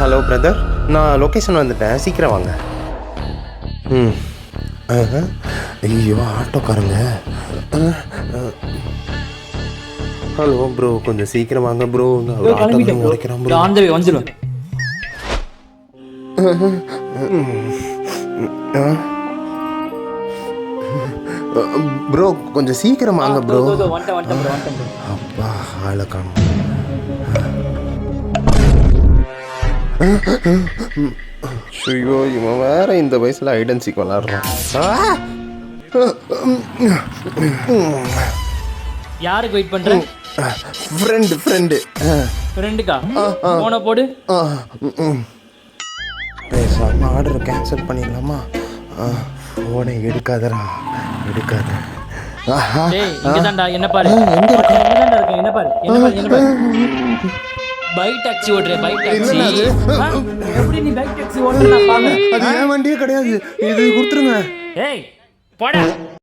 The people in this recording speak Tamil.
ஹலோ பிரதர், நான் லொக்கேஷன் வந்துட்டேன், சீக்கிரம் வாங்க. ம். ஐயோ ஆட்டோக்காரங்க. ஹலோ ப்ரோ, கொஞ்சம் சீக்கிரம் வாங்க ப்ரோ. உடைக்கிறான் ப்ரோ. வந்துடும். ப்ரோ கொஞ்சம் சீக்கிரம் வாங்க ப்ரோ. வந்துட்டேன். அப்பா ஆளை காணும். ஐயோ இவன் வேற இந்த வயசுல ஐடென்சிக் விளாடுறான். யாருக்கு வெயிட் பண்ற? ஃப்ரெண்டுக்கா? போன போடு. பேசாம ஆர்டர் கேன்சல் பண்ணிடலாமா? ஃபோனை எடுக்காதடா, எடுக்காத. டேய் இங்க தான்டா, என்ன பாரு. எங்க இருக்க? என்ன பாரு. பைக் டாக்ஸி ஓடுற, பைக் டாக்ஸி. எப்படி நீ பைக் டாக்ஸி ஓடுற? நான் பாக்குறேன். அது என் வண்டியே கிடையாது, இது கொடுத்துருங்க. ஏய் போடா.